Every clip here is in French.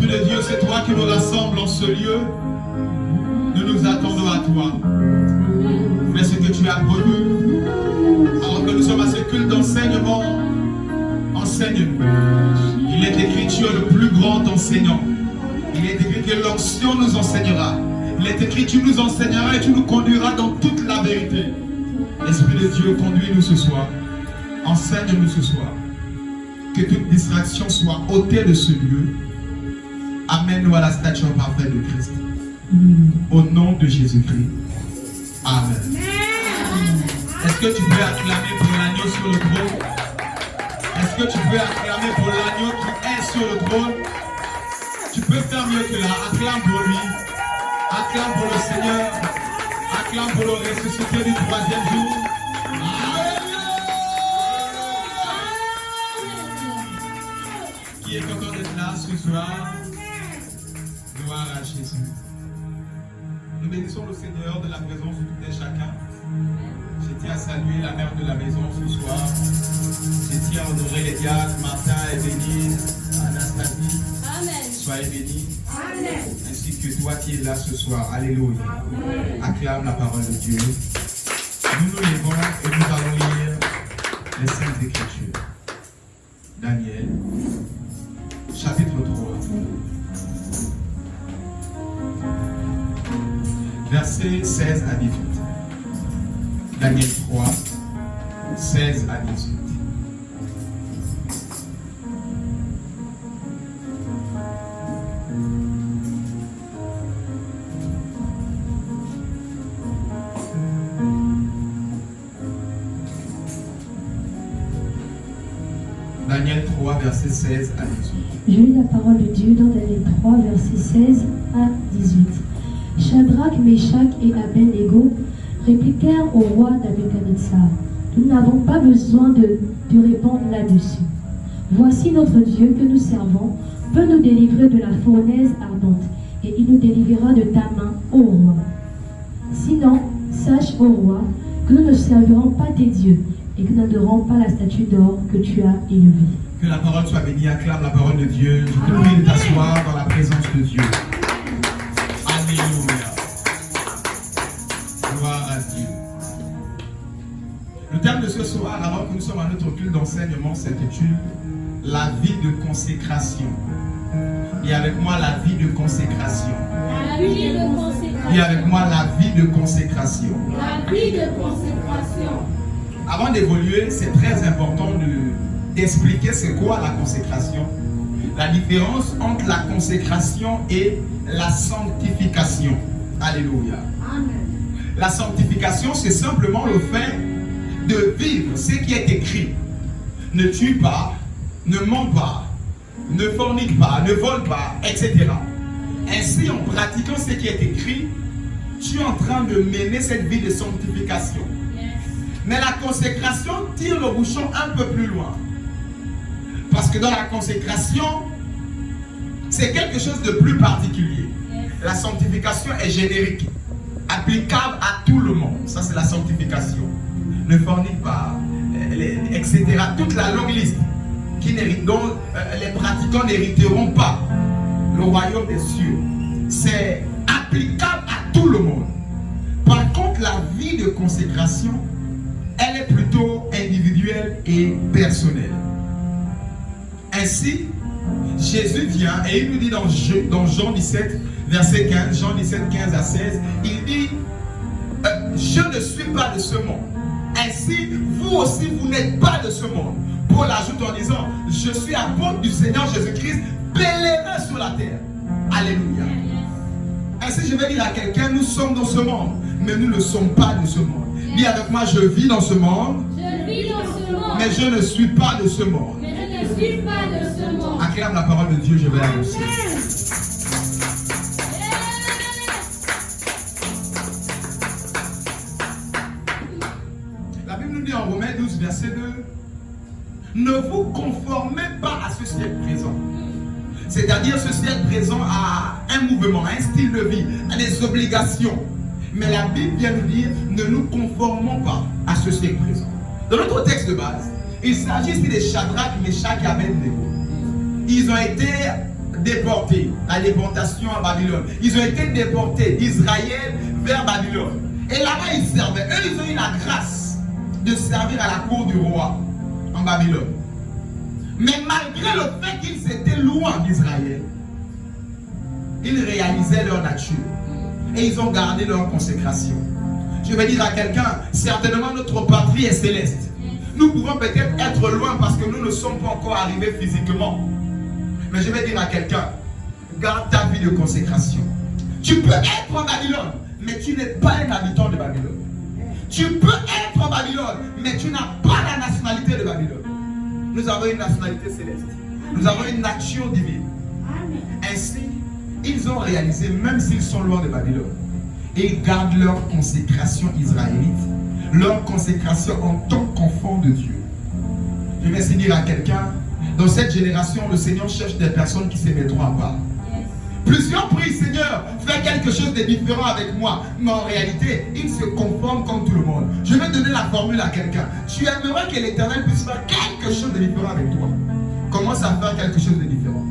Esprit de Dieu, c'est toi qui nous rassembles en ce lieu. Nous nous attendons à toi. Mais ce que tu as promis, alors que nous sommes à ce culte d'enseignement, enseigne-nous. Il est écrit, tu es le plus grand enseignant. Il est écrit que l'onction nous enseignera. Il est écrit, tu nous enseigneras et tu nous conduiras dans toute la vérité. Esprit de Dieu, conduis-nous ce soir. Enseigne-nous ce soir. Que toute distraction soit ôtée de ce lieu. Amène-nous à la stature parfaite de Christ. Au nom de Jésus-Christ. Amen. Est-ce que tu peux acclamer pour l'agneau sur le trône? Est-ce que tu peux acclamer pour l'agneau qui est sur le trône? Tu peux faire mieux que là. Acclame pour lui. Acclame pour le Seigneur. Acclame pour le ressuscité du troisième jour. Qui est content d'être là ce soir? Gloire à Jésus. Nous bénissons le Seigneur de la présence de tout et chacun. Je tiens à saluer la mère de la maison ce soir. Je tiens à honorer les diacres, Martin et Bénise, Anastasie. Amen. Soyez bénis. Amen. Ainsi que toi qui es là ce soir. Alléluia. Amen. Acclame la parole de Dieu. Nous nous levons et nous allons lire les Saintes Écritures. Daniel, chapitre 3. Versets 16 à 18. Daniel 3, 16 à 18. Daniel 3, verset 16 à 18. Je lis la parole de Dieu dans Daniel 3, verset 16 à 18. Shadrach, Meshach et Abed-Nego répliquèrent au roi Nabuchodonosor. Nous n'avons pas besoin de répondre là-dessus. Voici notre Dieu que nous servons peut nous délivrer de la fournaise ardente, et il nous délivrera de ta main, ô roi. Sinon, sache, ô roi, que nous ne servirons pas tes dieux, et que nous n'adorons pas la statue d'or que tu as élevée. Que la parole soit bénie, acclame la parole de Dieu. Je te prie de t'asseoir dans la présence de Dieu. Alléluia. Gloire à Dieu. Le thème de ce soir, alors que nous sommes à notre culte d'enseignement, s'intitule La vie de consécration. Et avec moi, la vie de consécration. La vie de consécration. Et avec moi, la vie de consécration. La vie de consécration. Avant d'évoluer, c'est très important d'expliquer c'est quoi la consécration. La différence entre la consécration et la sanctification. Alléluia. Amen. La sanctification, c'est simplement le fait de vivre ce qui est écrit. Ne tue pas, ne mens pas, ne fornique pas, ne vole pas, etc. Ainsi, en pratiquant ce qui est écrit, tu es en train de mener cette vie de sanctification. Mais la consécration tire le bouchon un peu plus loin. Parce que dans la consécration, c'est quelque chose de plus particulier. La sanctification est générique, applicable à tout le monde. Ça, c'est la sanctification. Ne fornique pas, etc. Toute la longue liste dont les pratiquants n'hériteront pas le royaume des cieux. C'est applicable à tout le monde. Par contre, la vie de consécration, elle est plutôt individuelle et personnelle. Ainsi, Jésus vient et il nous dit dans Jean 17, verset 15, Jean 17, 15 à 16, il dit je ne suis pas de ce monde. Ainsi, vous aussi, vous n'êtes pas de ce monde. Paul ajoute en disant, je suis apôtre du Seigneur Jésus-Christ, pèlerin sur la terre. Alléluia. Ainsi, je vais dire à quelqu'un, nous sommes dans ce monde, mais nous ne sommes pas de ce monde. Dis avec moi, je vis dans ce monde, Je vis dans ce monde, mais je ne suis pas de ce monde. mais je ne suis pas de ce monde. Acclame la parole de Dieu, je vais annoncer. La Bible nous dit en Romains 12, verset 2, ne vous conformez pas à ce siècle présent. C'est-à-dire ce siècle présent a un mouvement, un style de vie, a des obligations. Mais la Bible vient nous dire, ne nous conformons pas à ce siècle présent. Dans notre texte de base, il s'agit ici des Shadrach, Meshach et Abed-Nego. Ils ont été déportés. La déportation à Babylone. Ils ont été déportés d'Israël vers Babylone. Et là-bas, ils servaient. Eux, ils ont eu la grâce de servir à la cour du roi en Babylone. Mais malgré le fait qu'ils étaient loin d'Israël, ils réalisaient leur nature. Et ils ont gardé leur consécration. Je vais dire à quelqu'un, certainement notre patrie est céleste. Nous pouvons peut-être être loin parce que nous ne sommes pas encore arrivés physiquement. Mais je vais dire à quelqu'un, garde ta vie de consécration. Tu peux être en Babylone, mais tu n'es pas un habitant de Babylone. Tu peux être en Babylone, mais tu n'as pas la nationalité de Babylone. Nous avons une nationalité céleste. Nous avons une nature divine. Ainsi, ils ont réalisé, même s'ils sont loin de Babylone, ils gardent leur consécration israélite, leur consécration en tant qu'enfant de Dieu. Je vais essayer de dire à quelqu'un, dans cette génération, le Seigneur cherche des personnes qui se mettront à part. Plusieurs prient, Seigneur, fais quelque chose de différent avec moi. Mais en réalité, ils se conforment comme tout le monde. Je vais donner la formule à quelqu'un. Tu aimerais que l'Éternel puisse faire quelque chose de différent avec toi. Commence à faire quelque chose de différent.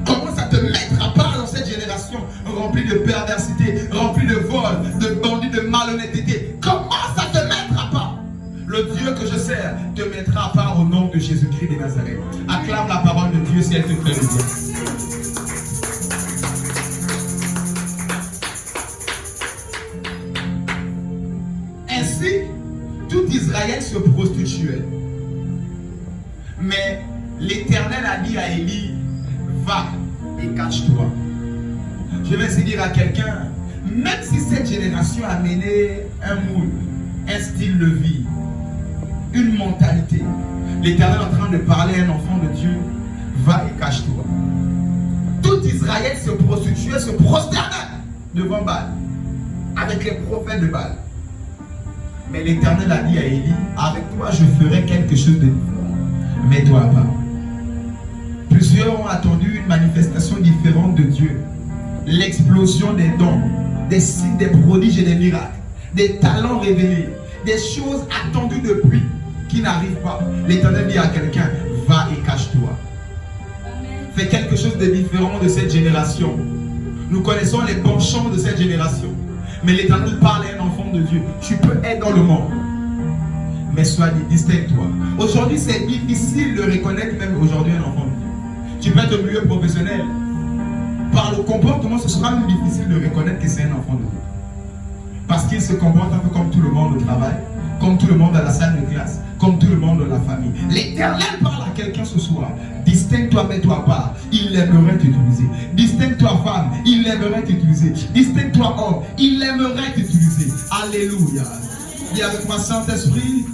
Commence à te mettre à part dans cette génération remplie de perversité, remplie de vol, de bandits, de malhonnêteté. Commence à te mettre à part. Le Dieu que je sers te mettra à part au nom de Jésus-Christ de Nazareth. Acclame la parole de Dieu si elle te fait du bien. Ainsi, tout Israël se prostituait. Mais l'Éternel a dit à Élie, va et cache-toi. Je vais essayer de dire à quelqu'un, même si cette génération a mené un moule, un style de vie, une mentalité, l'Éternel est en train de parler à un enfant de Dieu, va et cache-toi. Tout Israël se prostituait, se prosternait devant Baal, avec les prophètes de Baal. Mais l'Éternel a dit à Élie, avec toi je ferai quelque chose de différent. Mets-toi à part. Plusieurs ont attendu une manifestation différente de Dieu. L'explosion des dons, des signes, des prodiges et des miracles, des talents révélés, des choses attendues depuis qui n'arrivent pas. L'Éternel dit à quelqu'un, va et cache-toi. Fais quelque chose de différent de cette génération. Nous connaissons les penchants de cette génération. Mais l'Éternel parle à un enfant de Dieu. Tu peux être dans le monde, mais sois distingue-toi. Aujourd'hui, c'est difficile de reconnaître même aujourd'hui un enfant de Dieu. Tu peux être au milieu professionnel. Par le comportement, ce sera même difficile de reconnaître que c'est un enfant de Dieu. Parce qu'il se comporte un peu comme tout le monde au travail, comme tout le monde dans la salle de classe, comme tout le monde dans la famille. L'Éternel parle à quelqu'un ce soir. Distingue-toi, mets-toi à part. Il aimerait t'utiliser. Distingue-toi, femme. Il aimerait t'utiliser. Distingue-toi, homme. Il aimerait t'utiliser. Alléluia. Dis avec moi, Saint-Esprit,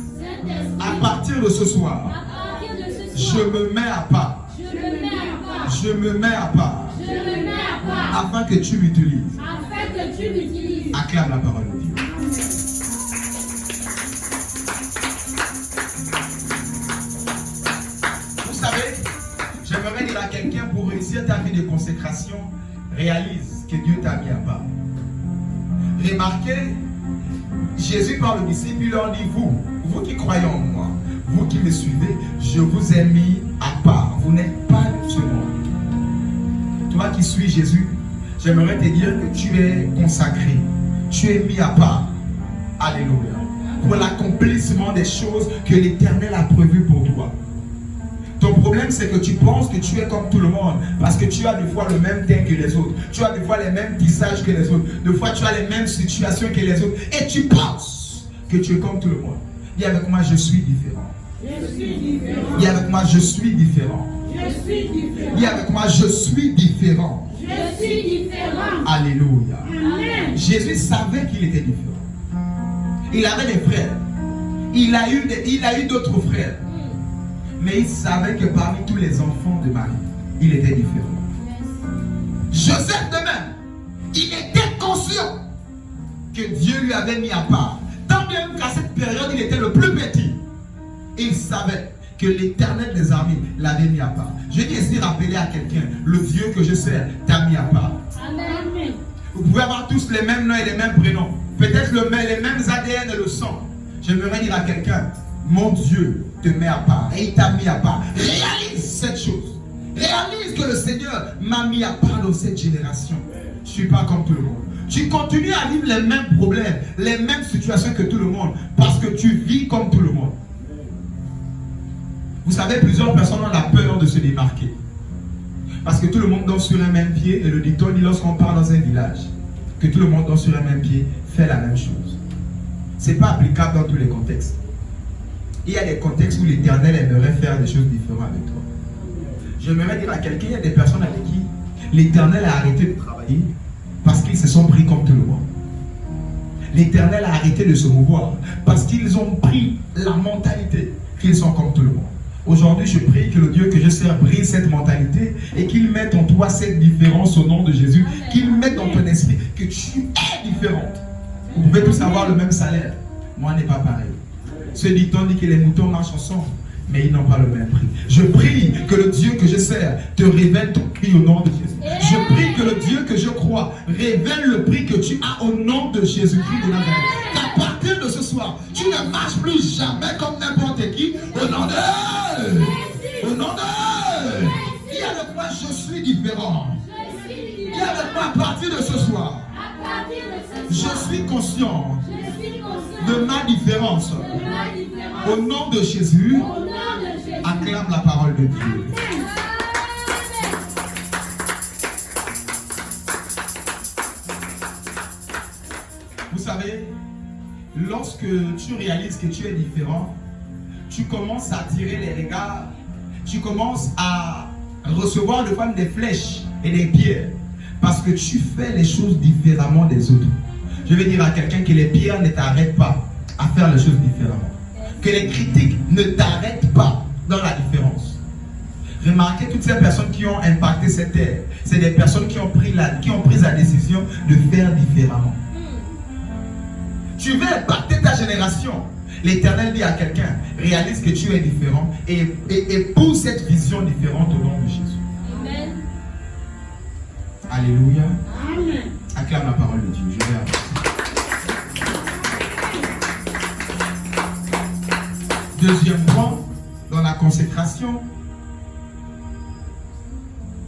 à partir de ce soir, je me mets à part. Je me mets à part. Afin que tu m'utilises. Acclame la parole de Dieu. Vous savez, j'aimerais dire à quelqu'un, pour réussir ta vie de consécration, réalise que Dieu t'a mis à part. Remarquez, Jésus par le disciple, il leur dit, vous qui croyez en moi, vous qui me suivez, je vous ai mis à part. Vous n'êtes pas de ce monde. Toi qui suis Jésus, j'aimerais te dire que tu es consacré. Tu es mis à part. Alléluia. Pour l'accomplissement des choses que l'Éternel a prévues pour toi. Ton problème, c'est que tu penses que tu es comme tout le monde. Parce que tu as des fois le même teint que les autres. Tu as des fois les mêmes visages que les autres. Des fois, tu as les mêmes situations que les autres. Et tu penses que tu es comme tout le monde. Dis avec moi, je suis différent. Je suis différent. Dis avec moi, je suis différent. Je suis différent. Dis avec moi, je suis différent. Je suis différent. Alléluia. Amen. Jésus savait qu'il était différent. Il avait des frères. Il a eu d'autres frères. Mais il savait que parmi tous les enfants de Marie, il était différent. Joseph de même, il était conscient que Dieu lui avait mis à part. Tant bien qu'à cette période, il était le plus petit. Il savait que l'Éternel des armées l'avait mis à part. Je dis ici rappeler à quelqu'un, le Dieu que je sers t'a mis à part. Amen. Vous pouvez avoir tous les mêmes noms et les mêmes prénoms. Peut-être les mêmes ADN et le sang. J'aimerais dire à quelqu'un, mon Dieu te met à part. Et il t'a mis à part. Réalise cette chose. Réalise que le Seigneur m'a mis à part dans cette génération. Je ne suis pas comme tout le monde. Tu continues à vivre les mêmes problèmes, les mêmes situations que tout le monde, parce que tu vis comme tout le monde. Vous savez, plusieurs personnes ont la peur de se démarquer. Parce que tout le monde danse sur un même pied, et le dicton dit lorsqu'on part dans un village, que tout le monde danse sur un même pied, fait la même chose. Ce n'est pas applicable dans tous les contextes. Il y a des contextes où l'Éternel aimerait faire des choses différentes avec toi. J'aimerais dire à quelqu'un, il y a des personnes avec qui l'Éternel a arrêté de travailler parce qu'ils se sont pris comme tout le monde. L'Éternel a arrêté de se mouvoir parce qu'ils ont pris la mentalité qu'ils sont comme tout le monde. Aujourd'hui, je prie que le Dieu que je sers brise cette mentalité et qu'il mette en toi cette différence au nom de Jésus. Qu'il mette dans ton esprit que tu es différente. Vous pouvez tous avoir le même salaire. Moi, n'est pas pareil. Ce dicton dit que les moutons marchent ensemble, mais ils n'ont pas le même prix. Je prie que le Dieu que je sers te révèle ton prix au nom de Jésus. Je prie que le Dieu que je crois révèle le prix que tu as au nom de Jésus-Christ de Nazareth. Qu'à partir de ce soir, tu ne marches plus jamais comme n'importe qui. Au nom de... Au nom de... Dis avec moi, je suis différent. Dis avec moi, à partir de ce soir, je suis conscient de ma différence. Au nom de Jésus, acclame la parole de Dieu. Vous savez, lorsque tu réalises que tu es différent, tu commences à attirer les regards, tu commences à recevoir de femmes des flèches et des pierres, parce que tu fais les choses différemment des autres. Je vais dire à quelqu'un que les pierres ne t'arrêtent pas à faire les choses différemment. Que les critiques ne t'arrêtent pas dans la différence. Remarquez toutes ces personnes qui ont impacté cette terre. C'est des personnes qui ont pris la décision de faire différemment. Tu veux impacter ta génération. L'Éternel dit à quelqu'un, réalise que tu es différent et épouse cette vision différente au nom de Jésus. Amen. Alléluia. Amen. Acclame la parole de Dieu. Je vais avancer. Deuxième point, dans la consécration,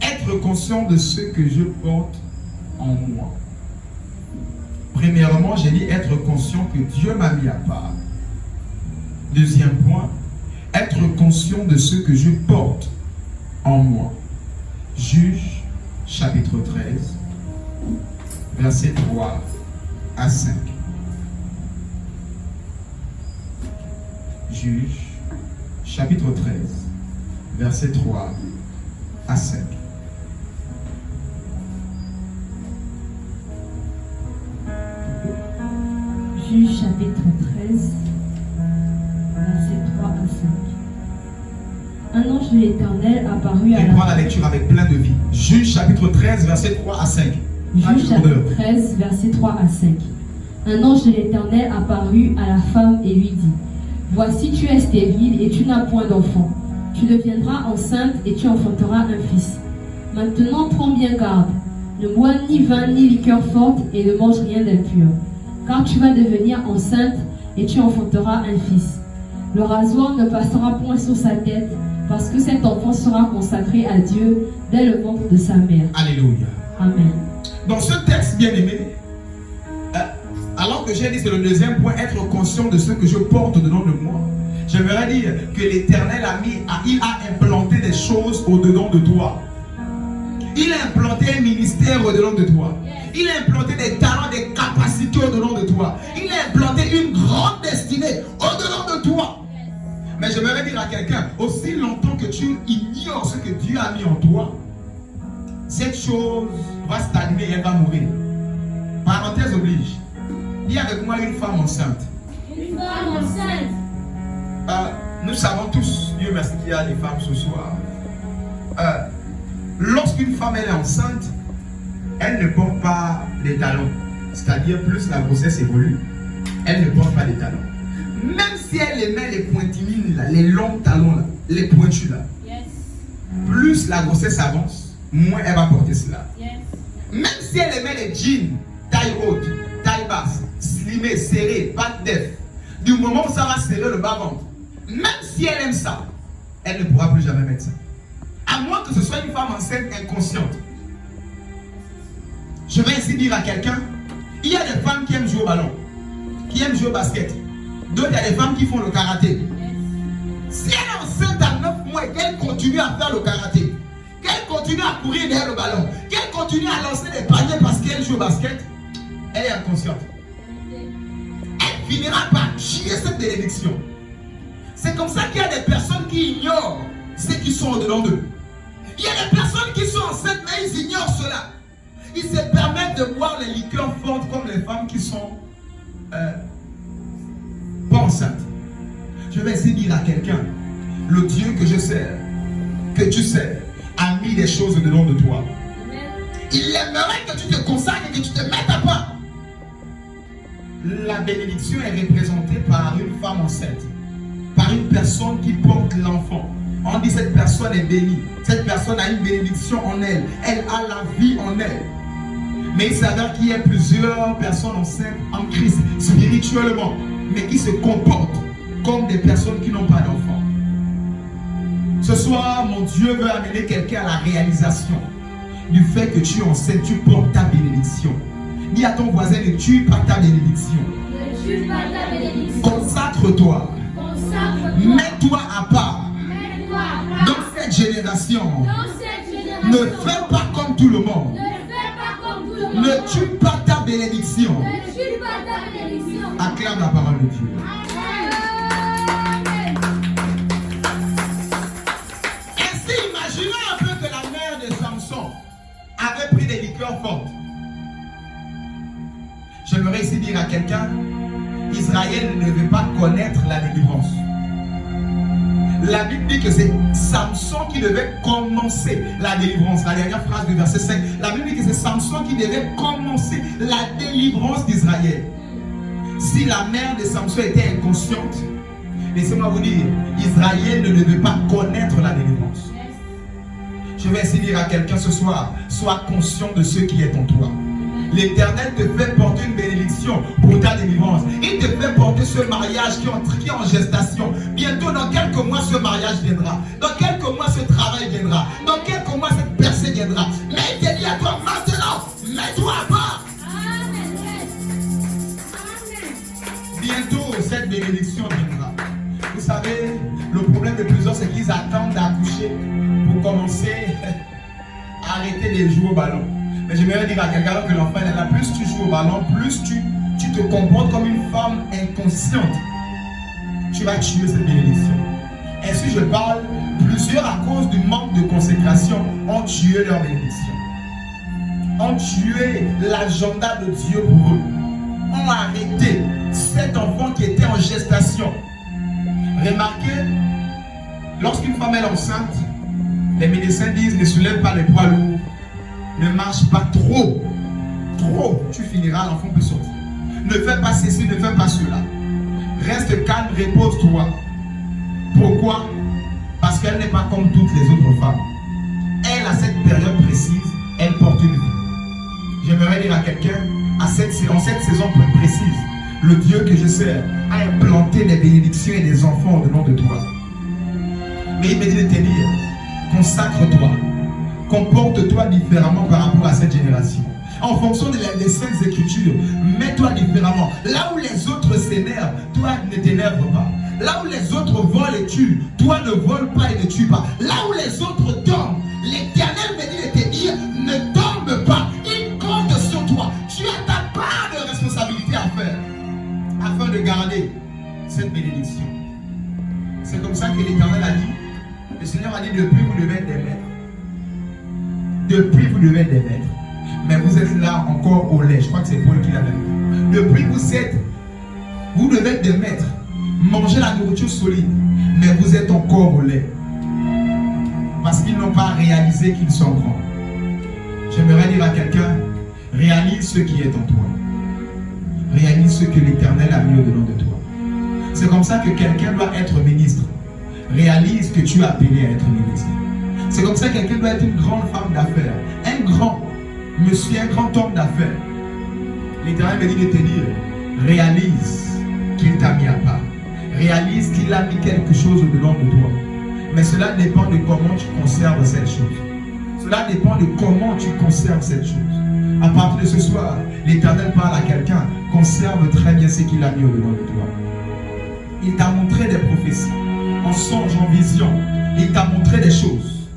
être conscient de ce que je porte en moi. Premièrement, j'ai dit être conscient que Dieu m'a mis à part. Deuxième point, être conscient de ce que je porte en moi. Juge, chapitre 13, versets 3 à 5. Juge, chapitre 13, versets 3 à 5. Juge chapitre 13, versets 3 à 5. Un ange de l'Éternel apparut à Reprends la lecture avec plein de vie. Juge chapitre 13, versets 3 à 5. Juge chapitre 13, versets 3 à 5. Un ange de l'Éternel apparut à la femme et lui dit: Voici, tu es stérile et tu n'as point d'enfant. Tu deviendras enceinte et tu enfanteras un fils. Maintenant, prends bien garde. Ne bois ni vin ni liqueur forte et ne mange rien d'impur. Car tu vas devenir enceinte et tu enfanteras un fils. Le rasoir ne passera point sur sa tête, parce que cet enfant sera consacré à Dieu dès le ventre de sa mère. Alléluia. Amen. Dans ce texte, bien aimé, alors que j'ai dit c'est le deuxième point, être conscient de ce que je porte dedans de moi. J'aimerais dire que l'Éternel il a implanté des choses au-dedans de toi. Il a implanté un ministère au-dedans de toi. Il a implanté des talents, des capacités au-dedans de toi. Il a implanté une grande destinée au-dedans de toi. Mais j'aimerais dire à quelqu'un, aussi longtemps que tu ignores ce que Dieu a mis en toi, cette chose va stagner et elle va mourir. Parenthèse oblige. Il y a avec moi une femme enceinte. Une femme enceinte. Nous savons tous, Dieu merci qu'il y a des femmes ce soir. Lorsqu'une femme elle est enceinte, elle ne porte pas les talons. C'est-à-dire, plus la grossesse évolue, elle ne porte pas les talons. Même si elle aimait les pointilines, là, les longs talons, là, les pointus, là, Yes. plus la grossesse avance, moins elle va porter cela. Yes. Même si elle aimait les jeans, taille haute, taille basse, slimé, serré, patte def, du moment où ça va serrer le bas-ventre, même si elle aime ça, elle ne pourra plus jamais mettre ça. À moins que ce soit une femme enceinte inconsciente. Je vais ainsi dire à quelqu'un, il y a des femmes qui aiment jouer au ballon, qui aiment jouer au basket. D'autres, il y a des femmes qui font le karaté. Si elle est enceinte à 9 mois et qu'elle continue à faire le karaté, qu'elle continue à courir derrière le ballon, qu'elle continue à lancer des paniers parce qu'elle joue au basket, elle est inconsciente. Elle finira par chier cette bénédiction. C'est comme ça qu'il y a des personnes qui ignorent ceux qui sont au-dedans d'eux. Il y a des personnes qui sont enceintes, mais ils ignorent cela. Ils se permettent de boire les liqueurs fortes comme les femmes qui sont pas enceintes. Je vais essayer de dire à quelqu'un, le Dieu que je sers, que tu sers, a mis des choses au-dedans de toi. Il aimerait que tu te consacres et que tu te mettes à part. La bénédiction est représentée par une femme enceinte, par une personne qui porte l'enfant. On dit cette personne est bénie, cette personne a une bénédiction en elle, elle a la vie en elle. Mais il s'avère qu'il y a plusieurs personnes enceintes en Christ spirituellement, mais qui se comportent comme des personnes qui n'ont pas d'enfants. Ce soir, mon Dieu veut amener quelqu'un à la réalisation du fait que tu es enceinte, tu portes ta bénédiction. Dis à ton voisin, ne tue pas ta bénédiction. Ne tue pas ta bénédiction. Consacre-toi. Consacre-toi. Mets-toi à part. Mets-toi à part. Dans cette génération, Dans cette génération. ne fais pas comme tout le monde. Ne fais pas comme tout le monde. Ne tue pas ta bénédiction. Ne tue pas ta bénédiction. Acclame la parole de Dieu. Amen. Ainsi, imaginez un peu que la mère de Samson avait pris des liqueurs fortes. J'aimerais ici dire à quelqu'un, Israël ne devait pas connaître la délivrance. La Bible dit que c'est Samson qui devait commencer la délivrance. La dernière phrase du verset 5. La Bible dit que c'est Samson qui devait commencer la délivrance d'Israël. Si la mère de Samson était inconsciente, laissez-moi vous dire, Israël ne devait pas connaître la délivrance. Je vais essayer de dire à quelqu'un ce soir, sois conscient de ce qui est en toi. L'Éternel te fait porter une bénédiction pour ta délivrance. Il te fait porter ce mariage qui est en gestation. Bientôt, dans quelques mois, ce mariage viendra. Dans quelques mois, ce travail viendra. Dans quelques mois, cette percée viendra. Mais il te dit à toi, maintenant, mets-toi à part. Bientôt, cette bénédiction viendra. Vous savez, le problème de plusieurs, c'est qu'ils attendent d'accoucher pour commencer à arrêter de jouer au ballon. Mais j'aimerais dire à quelqu'un que l'enfant est là, plus tu joues au ballon, plus tu te comportes comme une femme inconsciente. Tu vas tuer cette bénédiction. Ainsi je parle, plusieurs à cause du manque de consécration ont tué leur bénédiction. Ont tué l'agenda de Dieu pour eux. Ont arrêté cet enfant qui était en gestation. Remarquez, lorsqu'une femme est enceinte, les médecins disent ne soulève pas les poids lourds. Ne marche pas trop. Trop, tu finiras, l'enfant peut sortir. Ne fais pas ceci, ne fais pas cela. Reste calme, repose-toi. Pourquoi? Parce qu'elle n'est pas comme toutes les autres femmes. Elle, à cette période précise, elle porte une vie. J'aimerais dire à quelqu'un, en cette saison précise, le Dieu que je sers a implanté des bénédictions et des enfants au nom de toi. Mais il me dit de te dire, consacre-toi. Comporte-toi différemment par rapport à cette génération. En fonction des saintes écritures, mets-toi différemment. Là où les autres s'énervent, toi ne t'énerve pas. Là où les autres volent et tuent, toi ne voles pas et ne tue pas. Là où les autres tombent, l'Éternel me dit de te dire, ne tombe pas. Il compte sur toi. Tu as ta part de responsabilité à faire afin de garder cette bénédiction. C'est comme ça que l'Éternel a dit. Le Seigneur a dit, depuis vous devez être des maîtres. Depuis vous devez être des maîtres. Mais vous êtes là encore au lait. Je crois que c'est Paul qui l'a dit. Depuis vous devez être des maîtres. Mangez la nourriture solide. Mais vous êtes encore au lait. Parce qu'ils n'ont pas réalisé qu'ils sont grands. J'aimerais dire à quelqu'un, réalise ce qui est en toi. Réalise ce que l'Éternel a mis au-dedans de toi. C'est comme ça que quelqu'un doit être ministre. Réalise que tu es appelé à être ministre. C'est comme ça que quelqu'un doit être une grande femme d'affaires. Un grand monsieur, un grand homme d'affaires. L'Éternel me dit de te dire, réalise qu'il t'a mis à part. Réalise qu'il a mis quelque chose au-dedans de toi. Mais cela dépend de comment tu conserves cette chose. Cela dépend de comment tu conserves cette chose. À partir de ce soir, l'Éternel parle à quelqu'un. Conserve très bien ce qu'il a mis au-devant de toi. Il t'a montré des prophéties, en songe, en vision. Il t'a montré des choses.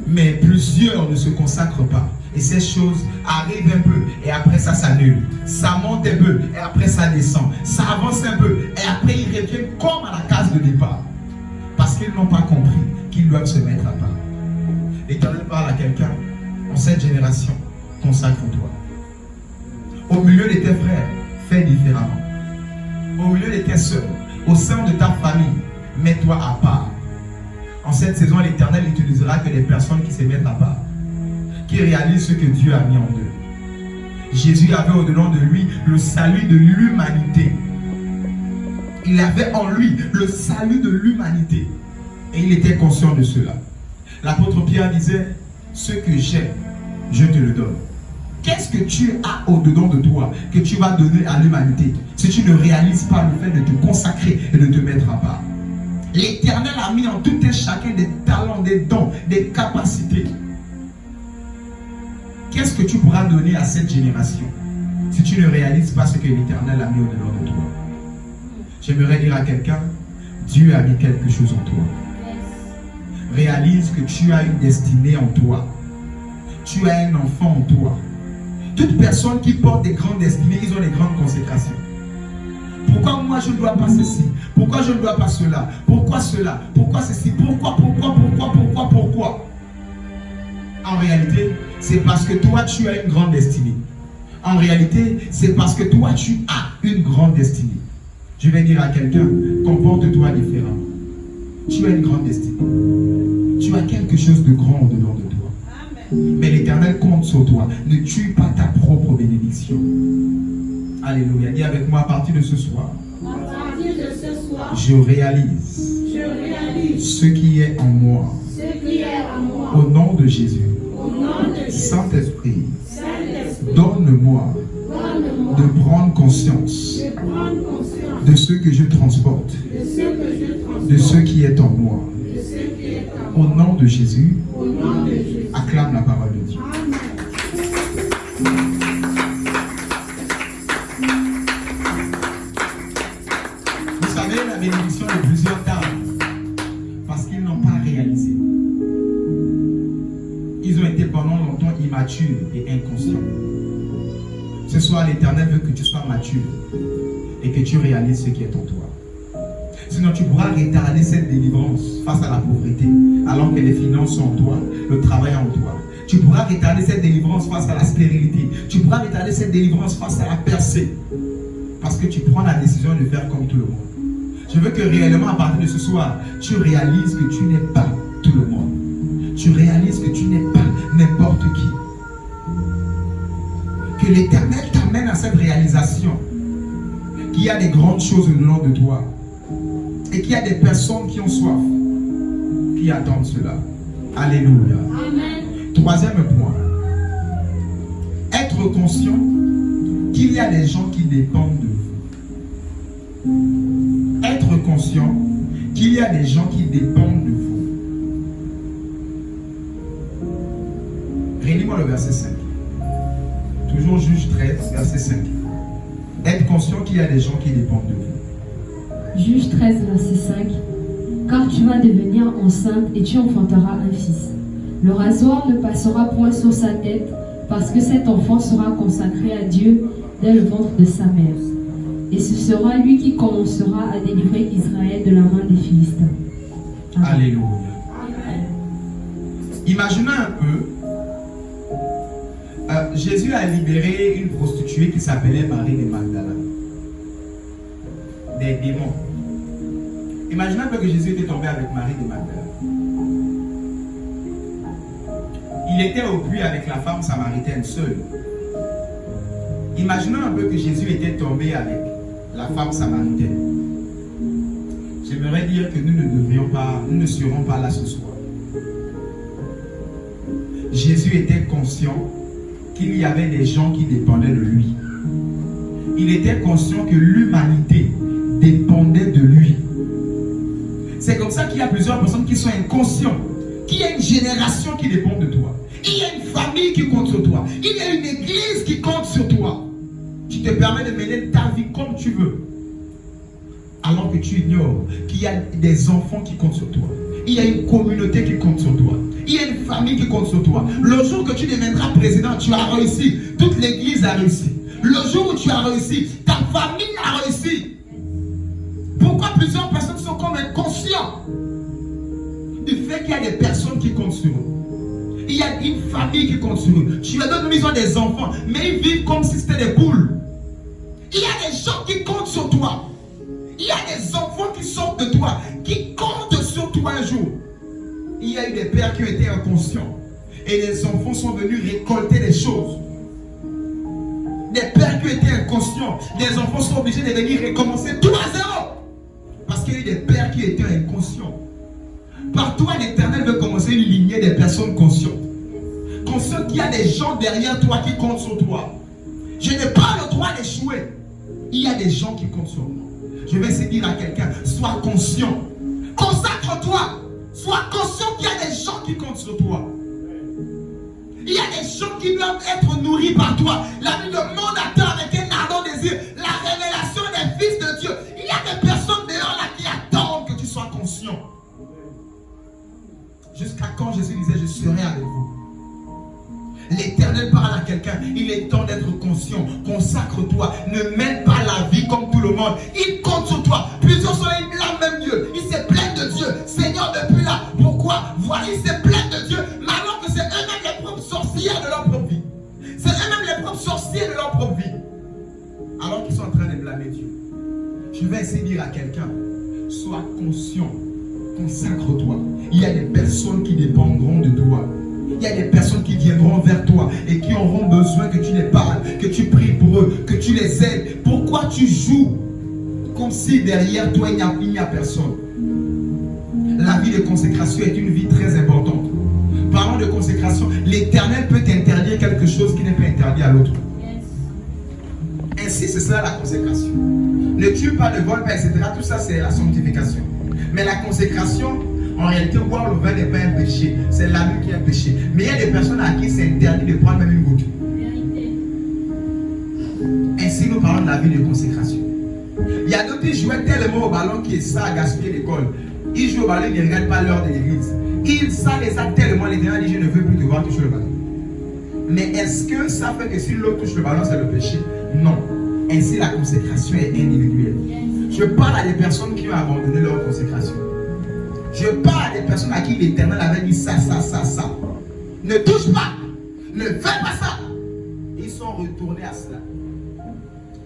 Mais plusieurs ne se consacrent pas. Et ces choses arrivent un peu et après ça s'annule. Ça monte un peu et après ça descend. Ça avance un peu et après ils reviennent comme à la case de départ. Parce qu'ils n'ont pas compris qu'ils doivent se mettre à part. L'Éternel parle à quelqu'un. En cette génération, consacre-toi. Au milieu de tes frères, fais différemment. Au milieu de tes soeurs, au sein de ta famille, mets-toi à part. En cette saison, l'Éternel n'utilisera que des personnes qui se mettent à part, qui réalisent ce que Dieu a mis en eux. Jésus avait au-dedans de lui le salut de l'humanité. Il avait en lui le salut de l'humanité. Et il était conscient de cela. L'apôtre Pierre disait, ce que j'ai, je te le donne. Qu'est-ce que tu as au-dedans de toi que tu vas donner à l'humanité si tu ne réalises pas le fait de te consacrer et de te mettre à part? L'Éternel a mis en tout et chacun des talents, des dons, des capacités. Qu'est-ce que tu pourras donner à cette génération si tu ne réalises pas ce que l'Éternel a mis au-dedans de toi? J'aimerais dire à quelqu'un, Dieu a mis quelque chose en toi. Réalise que tu as une destinée en toi. Tu as un enfant en toi. Toute personne qui porte des grandes destinées, ils ont des grandes consécrations. Pourquoi moi je ne dois pas ceci? Pourquoi je ne dois pas cela? Pourquoi cela? Pourquoi ceci? Pourquoi? En réalité, c'est parce que toi tu as une grande destinée. En réalité, c'est parce que toi tu as une grande destinée. Je vais dire à quelqu'un, comporte-toi différemment. Tu as une grande destinée. Tu as quelque chose de grand au-dedans de toi. Mais l'Éternel compte sur toi. Ne tue pas ta propre bénédiction. Alléluia. Dis avec moi à partir de ce soir. Je réalise ce qui est en moi. Au nom de Jésus. Saint-Esprit, donne-moi de prendre conscience de ce que je transporte, de ce qui est en moi. Au nom de Jésus, acclame la parole de Dieu. Vous savez, la bénédiction de plusieurs tard parce qu'ils n'ont pas réalisé. Ils ont été pendant longtemps immatures et inconscients. Ce soir, l'Éternel veut que tu sois mature et que tu réalises ce qui est en toi. Sinon, tu pourras retarder cette délivrance face à la pauvreté, alors que les finances sont en toi, le travail est en toi. Tu pourras retarder cette délivrance face à la stérilité. Tu pourras retarder cette délivrance face à la percée. Parce que tu prends la décision de faire comme tout le monde. Je veux que réellement, à partir de ce soir, tu réalises que tu n'es pas tout le monde. Tu réalises que tu n'es pas n'importe qui. Que l'Éternel t'amène à cette réalisation qu'il y a des grandes choses au-dedans de toi et qu'il y a des personnes qui ont soif, qui attendent cela. Alléluia. Amen. Troisième point. Être conscient qu'il y a des gens qui dépendent de vous. Être conscient qu'il y a des gens qui dépendent de vous. Relis-moi le verset 5. Toujours Juge 13, verset 5. Être conscient qu'il y a des gens qui dépendent de vous. Juge 13, verset 5. Car tu vas devenir enceinte et tu enfanteras un fils. Le rasoir ne passera point sur sa tête, parce que cet enfant sera consacré à Dieu dès le ventre de sa mère. Et ce sera lui qui commencera à délivrer Israël de la main des Philistins. Amen. Alléluia. Imaginez un peu, Jésus a libéré une prostituée qui s'appelait Marie de Magdala. Des démons. Imaginez un peu que Jésus était tombé avec Marie de Magdala. Il était au puits avec la femme samaritaine seule. Imaginons un peu que Jésus était tombé avec la femme samaritaine. J'aimerais dire que nous ne serons pas là ce soir. Jésus était conscient qu'il y avait des gens qui dépendaient de lui. Il était conscient que l'humanité dépendait de lui. C'est comme ça qu'il y a plusieurs personnes qui sont inconscientes. Qu'il y a une génération qui dépend de toi. Il y a une famille qui compte sur toi. Il y a une église qui compte sur toi. Tu te permets de mener ta vie comme tu veux. Alors que tu ignores qu'il y a des enfants qui comptent sur toi. Il y a une communauté qui compte sur toi. Il y a une famille qui compte sur toi. Le jour que tu deviendras président, tu as réussi. Toute l'église a réussi. Le jour où tu as réussi, ta famille a réussi. Pourquoi plusieurs personnes sont comme inconscientes du fait qu'il y a des personnes qui comptent sur eux? Il y a une famille qui compte sur eux. Tu as donné, ils ont des enfants, mais ils vivent comme si c'était des poules. Il y a des gens qui comptent sur toi. Il y a des enfants qui sortent de toi, qui comptent sur toi un jour. Il y a eu des pères qui ont été inconscients. Et les enfants sont venus récolter des choses. Des pères qui ont été inconscients. Les enfants sont obligés de venir recommencer tout à zéro. Parce qu'il y a eu des pères qui étaient inconscients. Par toi, l'Éternel veut commencer une lignée des personnes conscientes. Conscientes qu'il y a des gens derrière toi qui comptent sur toi. Je n'ai pas le droit d'échouer. Il y a des gens qui comptent sur moi. Je vais essayer de dire à quelqu'un, sois conscient. Consacre-toi. Sois conscient qu'il y a des gens qui comptent sur toi. Il y a des gens qui doivent être nourris par toi. La Bible demande à toi avec un ardent désir la révélation des fils de Dieu. Il y a des personnes dehors là qui attendent que tu sois conscient. Jusqu'à quand Jésus disait, je serai avec vous. L'Éternel parle à quelqu'un. Il est temps d'être conscient. Consacre-toi. Ne mène pas la vie comme tout le monde. Il compte sur toi. Plusieurs sont là, même Dieu. Ils se plaignent de Dieu. Seigneur, depuis là, pourquoi? Voilà, ils se plaignent de Dieu. Mais alors que c'est eux-mêmes les propres sorcières de leur propre vie. C'est eux-mêmes les propres sorciers de leur propre vie. Alors qu'ils sont en train de blâmer Dieu. Je vais essayer de dire à quelqu'un, sois conscient. Consacre-toi. Il y a des personnes qui dépendront de toi. Il y a des personnes qui viendront vers toi et qui auront besoin que tu les parles, que tu pries pour eux, que tu les aides. Pourquoi tu joues comme si derrière toi il n'y a personne? La vie de consécration est une vie très importante. Parlant de consécration, l'Éternel peut t'interdire quelque chose qui n'est pas interdit à l'autre. Ainsi, c'est cela la consécration. Ne tue pas, ne vole pas, etc. Tout ça, c'est la sanctification. Mais la consécration, en réalité, boire le vin n'est pas un péché. C'est l'abus qui est un péché. Mais il y a des personnes à qui c'est interdit de prendre même une goutte. Ainsi, nous parlons de la vie de consécration. Il y a d'autres qui jouaient tellement au ballon qui est ça à gaspiller l'école. Ils jouent au ballon, ils ne regardent pas l'heure de l'église. Ça les a tellement, les derniers disent, je ne veux plus te voir toucher le ballon. Mais est-ce que ça fait que si l'autre touche le ballon, c'est le péché? Non. Ainsi, la consécration est individuelle. Je parle à des personnes qui ont abandonné leur consécration. Je parle à des personnes à qui l'Éternel avait dit ça. Ne touche pas. Ne fais pas ça. Ils sont retournés à cela.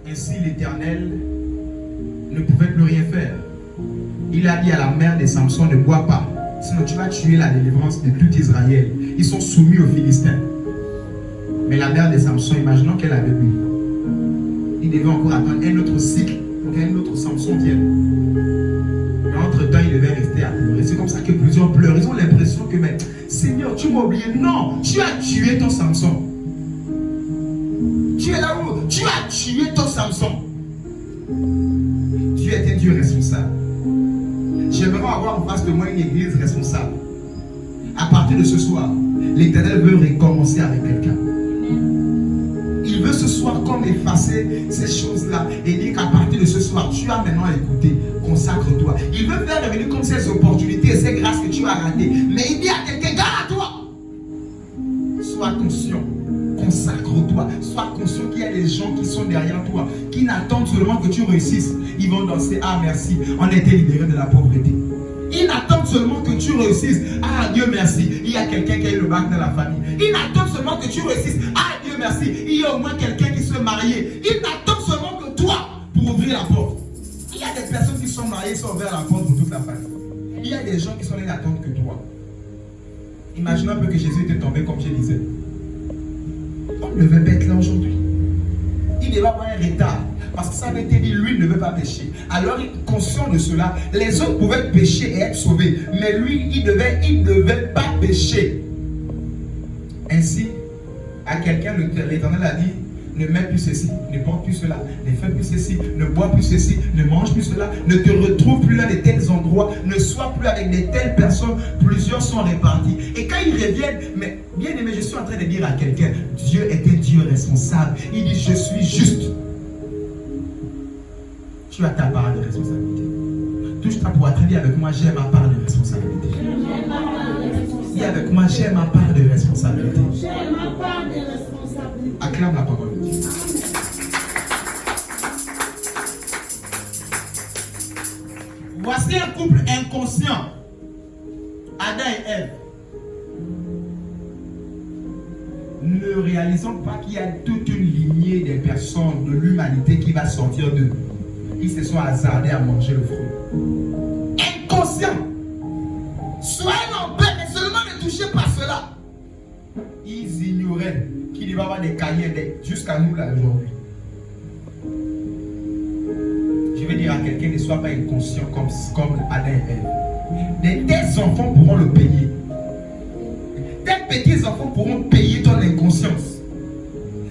Ainsi, l'Éternel ne pouvait plus rien faire. Il a dit à la mère de Samson, ne bois pas. Sinon, tu vas tuer la délivrance de tout Israël. Ils sont soumis aux Philistins. Mais la mère de Samson, imaginons qu'elle avait bu. Il devait encore attendre un autre cycle pour qu'un autre Samson vienne. Mais entre-temps, il devait rester à pleurer. C'est comme ça que plusieurs pleurent. Ils ont l'impression que, mais Seigneur, tu m'as oublié. Non, tu as tué ton Samson. Tu es là où? Tu as tué ton Samson. Dieu est un Dieu responsable. J'aimerais avoir en face de moi une église responsable. À partir de ce soir, l'Éternel veut recommencer avec quelqu'un. Il veut ce soir comme effacer ces choses-là et dire qu'à partir de ce soir, tu as maintenant écouté, consacre-toi. Il veut faire revenir comme ces opportunités et ces grâces que tu as ratées. Mais il dit à quelqu'un, garde à toi. Sois conscient, consacre-toi. Sois conscient qu'il y a des gens qui sont derrière toi, qui n'attendent seulement que tu réussisses. Ils vont danser, ah merci, on a été libérés de la pauvreté. Ils n'attendent seulement que tu réussisses. Ah Dieu merci, il y a quelqu'un qui a eu le bac dans la famille. Ils n'attendent seulement que tu réussisses. Ah Dieu merci, il y a au moins quelqu'un qui se marie. Ils n'attendent seulement que toi pour ouvrir la porte. Il y a des personnes qui sont mariées, qui sont ouvertes la porte pour toute la famille. Il y a des gens qui sont là, n'attendent que toi. Imagine un peu que Jésus était tombé comme je disais. On ne devait pas être là aujourd'hui. Il devait avoir un retard. Parce que ça avait été dit, lui ne veut pas pécher. Alors, conscient de cela, les autres pouvaient pécher et être sauvés. Mais lui, il ne devait pas pécher. Ainsi, à quelqu'un, l'Éternel a dit, Ne mets plus ceci, ne porte plus cela, ne fais plus ceci, ne bois plus ceci, ne mange plus cela, ne te retrouve plus dans de tels endroits, ne sois plus avec de telles personnes. Plusieurs sont répartis. Et quand ils reviennent, mais bien aimé, je suis en train de dire à quelqu'un, Dieu est un Dieu responsable. Il dit, je suis juste. Tu as ta part de responsabilité. Touche ta poitrine, dis avec moi, j'ai ma part de responsabilité. Dis avec moi, j'ai ma part de responsabilité. Acclame la parole de Dieu. Voici un couple inconscient. Adam et Ève. Ne réalisons pas qu'il y a toute une lignée des personnes de l'humanité qui va sortir d'eux. Ils se sont hasardés à manger le fruit. Inconscient. Soyez en paix, mais seulement ne touchez pas cela. Ils ignoraient qu'il va y avoir des cahiers jusqu'à nous là aujourd'hui. Je vais dire à quelqu'un, ne sois pas inconscient comme Adam et Ève. Tes enfants pourront le payer. Tes petits enfants pourront payer ton inconscience.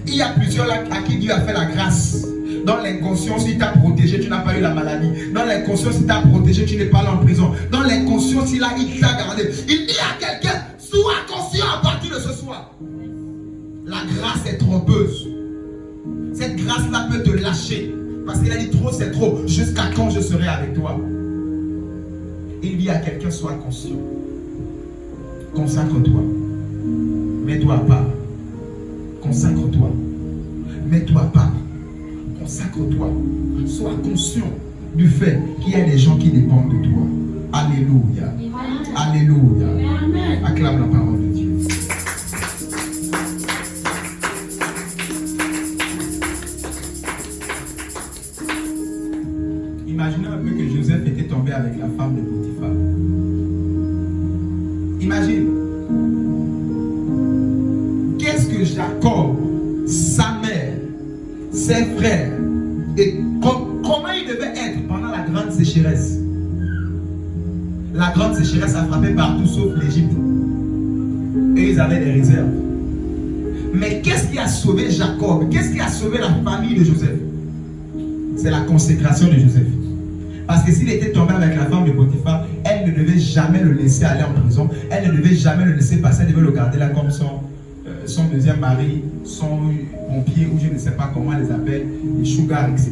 Il y a plusieurs là à qui Dieu a fait la grâce. Dans l'inconscience, il t'a protégé, tu n'as pas eu la maladie. Dans l'inconscience, il t'a protégé, tu n'es pas allé en prison. Dans l'inconscience, il t'a gardé. Il dit à quelqu'un, sois conscient à partir de ce soir. La grâce est trompeuse. Cette grâce-là peut te lâcher. Parce qu'il a dit trop, c'est trop. Jusqu'à quand je serai avec toi? Il dit à quelqu'un, sois conscient. Consacre-toi. Mets-toi à part. Consacre-toi. Mets-toi à part. Consacre-toi. Sois conscient du fait qu'il y a des gens qui dépendent de toi. Alléluia. Alléluia. Acclame la parole de Dieu. Imaginez un peu que Joseph était tombé avec la femme de Potiphar. Imagine. Qu'est-ce que Jacob, sa mère, ses frères, et comment ils devaient être pendant la grande sécheresse? La grande sécheresse a frappé partout sauf l'Égypte. Et ils avaient des réserves. Mais qu'est-ce qui a sauvé Jacob? Qu'est-ce qui a sauvé la famille de Joseph? C'est la consécration de Joseph. Parce que s'il était tombé avec la femme de Potiphar, elle ne devait jamais le laisser aller en prison. Elle ne devait jamais le laisser passer. Elle devait le garder là comme son deuxième mari, son pompier, ou je ne sais pas comment les appelle, les sugar, etc.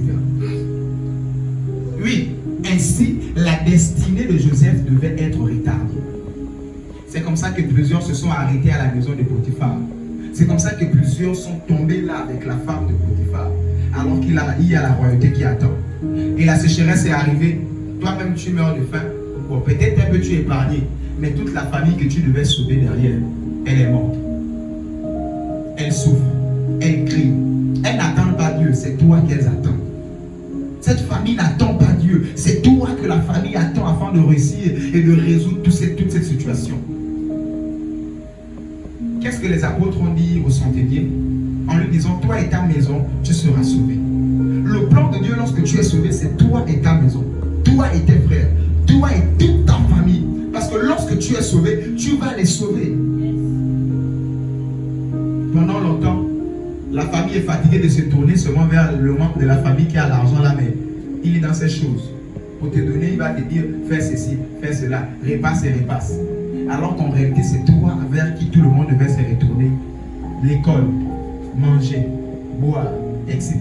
Oui, ainsi, la destinée de Joseph devait être retardée. C'est comme ça que plusieurs se sont arrêtés à la maison de Potiphar. C'est comme ça que plusieurs sont tombés là avec la femme de Potiphar. Alors qu'il y a la royauté qui attend. Et la sécheresse est arrivée. Toi-même, tu meurs de faim. Bon, peut-être un peu tu es épargné. Mais toute la famille que tu devais sauver derrière, elle est morte. Elle souffre. Elle crie. Elles n'attendent pas Dieu. C'est toi qu'elles attendent. Cette famille n'attend pas Dieu. C'est toi que la famille attend afin de réussir et de résoudre toute cette situation. Qu'est-ce que les apôtres ont dit au centenier? En lui disant, toi et ta maison, tu seras sauvé. Le plan de Dieu lorsque tu es sauvé, c'est toi et ta maison, toi et tes frères, toi et toute ta famille. Parce que lorsque tu es sauvé, tu vas les sauver. Pendant longtemps, la famille est fatiguée de se tourner seulement vers le membre de la famille qui a l'argent là, mais il est dans ces choses. Pour te donner, il va te dire, fais ceci, fais cela, repasse et repasse. Alors qu'en réalité, c'est toi vers qui tout le monde devait se retourner. L'école, manger, boire, etc.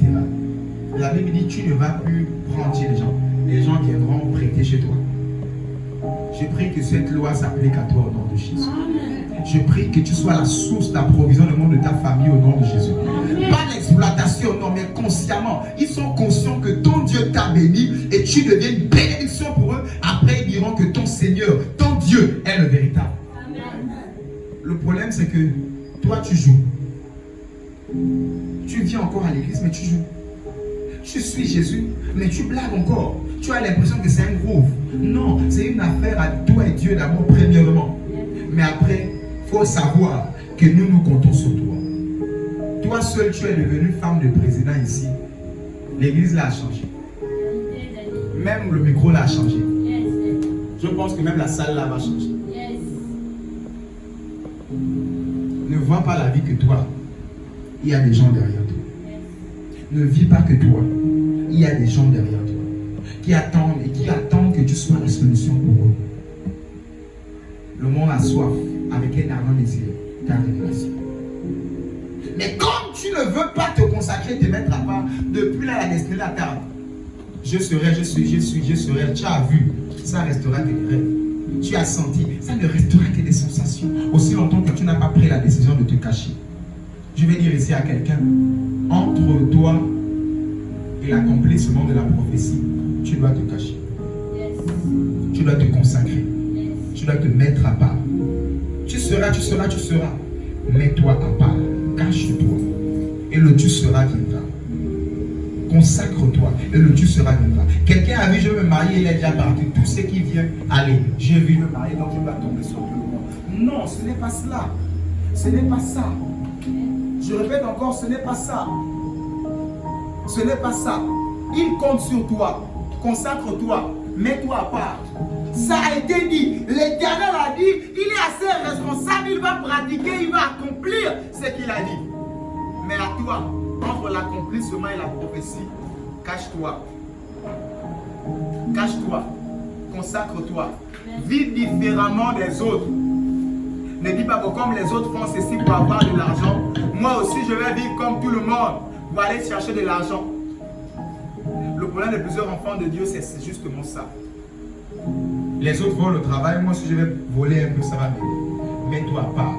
La Bible dit, tu ne vas plus prendre chez les gens. Les gens viendront prêter chez toi. Je prie que cette loi s'applique à toi au nom de Jésus. Je prie que tu sois la source d'approvisionnement de ta famille au nom de Jésus. Pas l'exploitation, non, mais consciemment. Ils sont conscients que ton Dieu t'a béni et tu deviens une bénédiction pour eux. Après, ils diront que ton Seigneur, ton Dieu est le véritable. Le problème, c'est que toi, tu joues. Tu viens encore à l'église, mais tu joues. Tu suis Jésus, mais tu blagues encore. Tu as l'impression que c'est un groove. Non, c'est une affaire à toi et Dieu d'abord, premièrement. Mais après, il faut savoir que nous comptons sur toi. Toi seul, tu es devenu femme de président ici. L'église là a changé. Même le micro là a changé. Je pense que même la salle là va changer. Ne vois pas la vie que toi. Il y a des gens derrière toi. ne vis pas que toi. Il y a des gens derrière toi qui attendent que tu sois la solution pour eux. Le monde a soif avec un ardent désir ta révélation. Mais comme tu ne veux pas te consacrer, te mettre à part, depuis là, la destinée t'attend. Je serai, tu as vu, ça restera que des rêves. Tu as senti, ça ne restera que des sensations. Aussi longtemps que tu n'as pas pris la décision de te cacher. Je vais dire ici à quelqu'un, entre toi et l'accomplissement de la prophétie, tu dois te cacher. Tu dois te consacrer. Tu dois te mettre à part. Tu seras. Mets-toi à part. Cache-toi. Et le tu seras viendra. Consacre-toi. Et le tu seras viendra. Quelqu'un a vu, je veux me marier, il est déjà parti. Tout ce qui vient, allez, j'ai vu me marier, donc je dois tomber sur tout le monde. Non, ce n'est pas cela. Ce n'est pas ça. Je répète encore, ce n'est pas ça. Ce n'est pas ça. Il compte sur toi. Consacre-toi. Mets-toi à part. Ça a été dit. L'Éternel a dit, il est assez responsable, il va pratiquer, il va accomplir ce qu'il a dit. Mais à toi, entre l'accomplissement et la prophétie, cache-toi. Cache-toi. Consacre-toi. Vis différemment des autres. Ne dis pas que comme les autres font ceci pour avoir de l'argent, moi aussi je vais vivre comme tout le monde pour aller chercher de l'argent. Le problème de plusieurs enfants de Dieu, c'est justement ça. Les autres volent le travail, moi si je vais voler un peu, ça va m'aider. Mets-toi à part.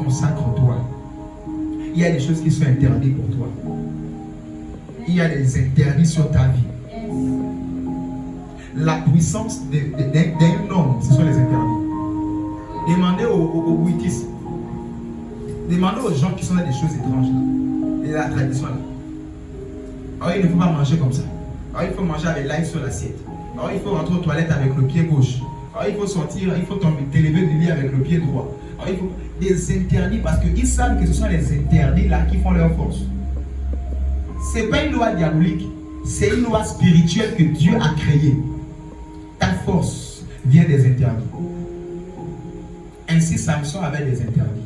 Consacre-toi. Il y a des choses qui sont interdites pour toi. Il y a des interdits sur ta vie. La puissance d'un homme, ce sont les interdits. Demandez aux bouddhistes. Demandez aux gens qui sont dans des choses étranges là. Et la tradition là. Alors il ne faut pas manger comme ça. Alors il faut manger avec l'ail sur l'assiette. Alors il faut rentrer aux toilettes avec le pied gauche. Alors il faut sortir, il faut t'élever du lit avec le pied droit. Alors il faut des interdits parce qu'ils savent que ce sont les interdits là qui font leur force. Ce n'est pas une loi diabolique, c'est une loi spirituelle que Dieu a créée. Ta force vient des interdits. Ainsi Samson avait des interdits.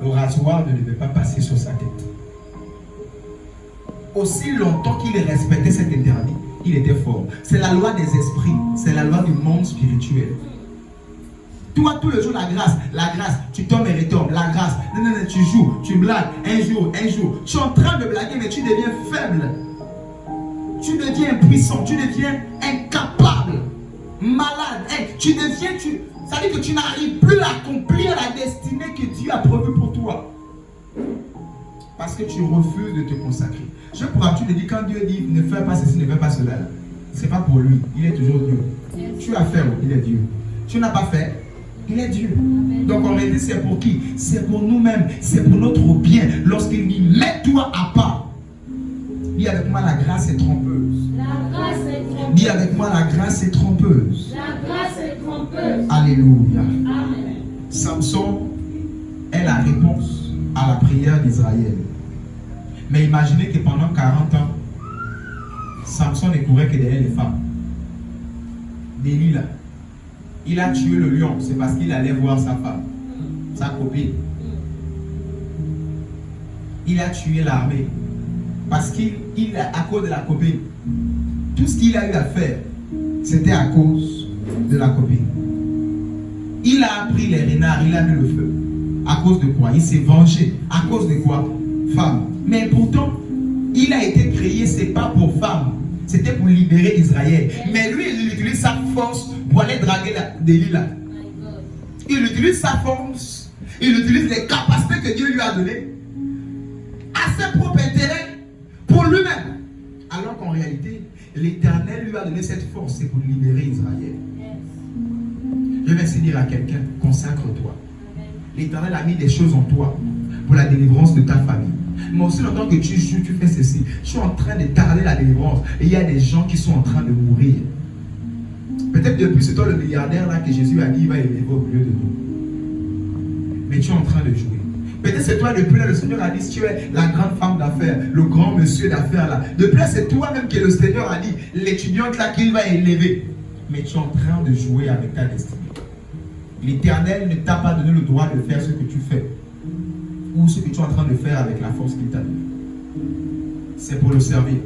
Le rasoir ne devait pas passer sur sa tête. Aussi longtemps qu'il respectait cet interdit, il était fort. C'est la loi des esprits, c'est la loi du monde spirituel. Toi, tous les jours, la grâce, tu tombes et retombes, la grâce, non, tu joues, tu blagues, un jour, tu es en train de blaguer, mais tu deviens faible. Tu deviens impuissant, tu deviens incapable, malade, ça veut dire que tu n'arrives plus à accomplir la destinée que Dieu a prévue pour toi. Parce que tu refuses de te consacrer. Je crois que tu le dis quand Dieu dit ne fais pas ceci, ne fais pas cela. Ce n'est pas pour lui, il est toujours Dieu. Tu as fait, il est Dieu. Tu n'as pas fait, il est Dieu. Donc on dit c'est pour qui? C'est pour nous-mêmes, c'est pour notre bien. Lorsqu'il dit mets-toi à part, dis avec moi la grâce est trompeuse. La grâce est trompeuse. Dis avec moi la grâce est trompeuse. La grâce est trompeuse. Alléluia. Amen. Samson est la réponse à la prière d'Israël. Mais imaginez que pendant 40 ans, Samson ne courait que derrière les femmes. Delilah, il a tué le lion, c'est parce qu'il allait voir sa femme, sa copine. Il a tué l'armée, parce à cause de la copine. Tout ce qu'il a eu à faire, c'était à cause de la copine. Il a pris les renards, il a mis le feu. À cause de quoi? Il s'est vengé. À cause de quoi? Femme. Mais pourtant, il a été créé, c'est pas pour femme. C'était pour libérer Israël. Mais lui, il utilise sa force pour aller draguer Delilah. Il utilise sa force. Il utilise les capacités que Dieu lui a données à ses propres intérêts pour lui-même. Alors qu'en réalité, l'Éternel lui a donné cette force, c'est pour libérer Israël. Je vais ainsi dire à quelqu'un, consacre-toi. L'Éternel a mis des choses en toi pour la délivrance de ta famille. Mais aussi longtemps que tu joues, tu fais ceci. Je suis en train de tarder la délivrance. Et il y a des gens qui sont en train de mourir. Peut-être depuis c'est toi le milliardaire là que Jésus a dit il va élever au milieu de nous. Mais tu es en train de jouer. Peut-être c'est toi depuis là le Seigneur a dit si tu es la grande femme d'affaires, le grand monsieur d'affaires là. Depuis là c'est toi-même que le Seigneur a dit l'étudiante là qu'il va élever. Mais tu es en train de jouer avec ta destinée. L'Éternel ne t'a pas donné le droit de faire ce que tu fais ou ce que tu es en train de faire avec la force qu'il t'a donnée. C'est pour le servir.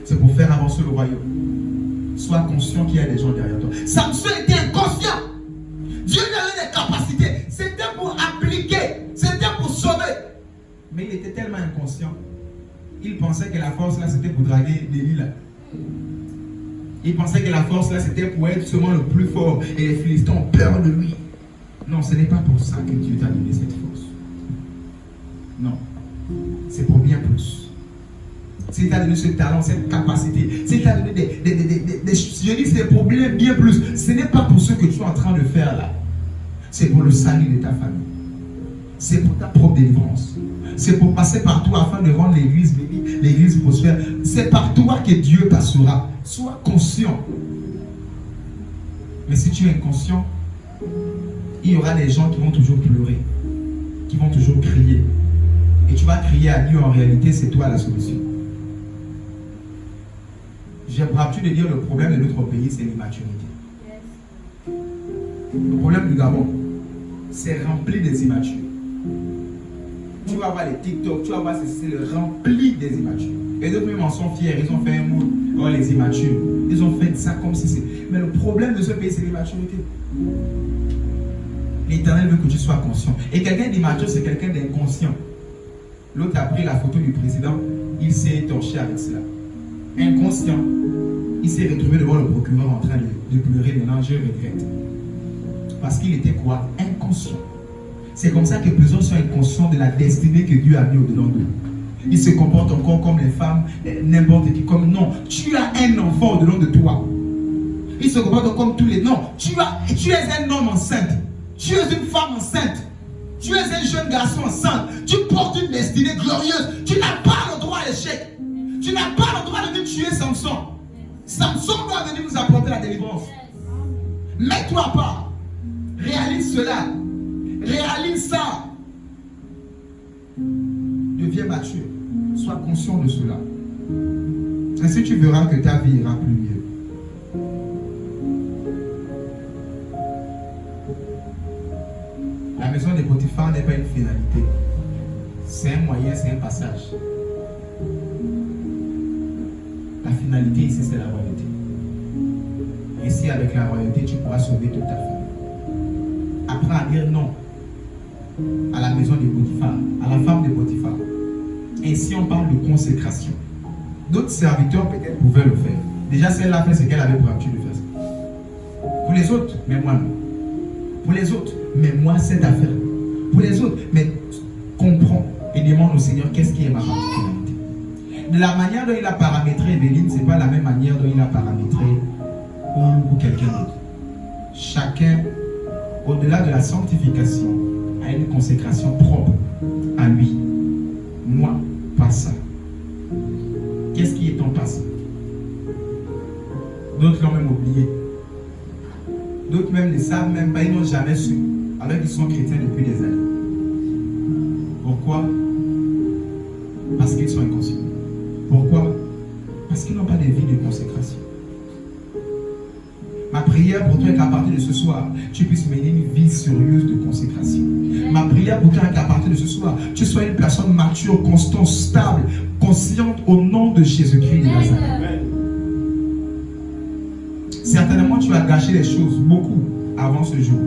C'est pour faire avancer le royaume. Sois conscient qu'il y a des gens derrière toi. Samson était inconscient. Dieu lui avait des capacités. C'était pour appliquer. C'était pour sauver. Mais il était tellement inconscient. Il pensait que la force là, c'était pour draguer Délie là. Il pensait que la force là, c'était pour être seulement le plus fort. Et les Philistins ont peur de lui. Non, ce n'est pas pour ça que Dieu t'a donné cette force. Non. C'est pour bien plus. S'il t'a donné ce talent, cette capacité, s'il t'a donné je dis c'est pour bien plus. Ce n'est pas pour ce que tu es en train de faire là. C'est pour le salut de ta famille. C'est pour ta propre délivrance. C'est pour passer par toi afin de rendre l'église bénie, l'église prospère. C'est par toi que Dieu passera. Sois conscient. Mais si tu es inconscient, il y aura des gens qui vont toujours pleurer, qui vont toujours crier. Et tu vas crier à Dieu, en réalité, c'est toi la solution. J'ai l'habitude de dire le problème de notre pays, c'est l'immaturité. Le problème du Gabon, c'est rempli des immatures. Tu vas voir les TikTok, tu vas voir, c'est rempli des immatures. Et d'autres même en sont fiers, ils ont fait un mot, oh les immatures. Ils ont fait ça comme si c'est... Mais le problème de ce pays, c'est l'immaturité. L'Éternel veut que tu sois conscient. Et quelqu'un d'immature, c'est quelqu'un d'inconscient. L'autre a pris la photo du président, il s'est étorché avec cela. Inconscient. Il s'est retrouvé devant le procureur en train de pleurer. Maintenant, je regrette. Parce qu'il était quoi? Inconscient. C'est comme ça que plusieurs sont inconscients de la destinée que Dieu a mis au-dedans d'eux. Ils se comportent encore comme les femmes, n'importe qui. Comme non, tu as un enfant au-dedans de toi. Ils se comportent comme tous les... Non, tu es un homme enceinte. Tu es une femme enceinte. Tu es un jeune garçon enceinte. Tu portes une destinée glorieuse. Tu n'as pas le droit à l'échec. Tu n'as pas le droit de venir tuer Samson. Samson doit venir nous apporter la délivrance. Mets-toi à part. Réalise cela. Réalise ça. Deviens mature. Sois conscient de cela. Ainsi tu verras que ta vie ira plus mieux. La maison de Potiphar n'est pas une finalité. C'est un moyen, c'est un passage. La finalité ici, c'est la royauté. Ici, avec la royauté, tu pourras sauver toute ta famille. Apprends à dire non à la maison de Potiphar, à la femme de Potiphar. Ainsi, on parle de consécration. D'autres serviteurs peut-être pouvaient le faire. Déjà, celle-là a fait ce qu'elle avait pour habitude de faire. Pour les autres, mais moi non. Pour les autres, mais moi cette affaire. Pour les autres, mais comprends et demande au Seigneur qu'est-ce qui est ma particularité. De la manière dont il a paramétré Evelyne, ce n'est pas la même manière dont il a paramétré ou quelqu'un d'autre. Chacun, au-delà de la sanctification, a une consécration propre à lui. Moi, pas ça. Qu'est-ce qui est ton passé? D'autres l'ont même oublié. D'autres même ne savent même pas, ils n'ont jamais su, alors qu'ils sont chrétiens depuis des années. Pourquoi? Parce qu'ils sont inconscients. Pourquoi? Parce qu'ils n'ont pas de vie de consécration. Ma prière pour toi est qu'à partir de ce soir, tu puisses mener une vie sérieuse de consécration. Ma prière pour toi est qu'à partir de ce soir, tu sois une personne mature, constante, stable, consciente au nom de Jésus-Christ de Nazareth. Certainement, tu as gâché les choses beaucoup avant ce jour.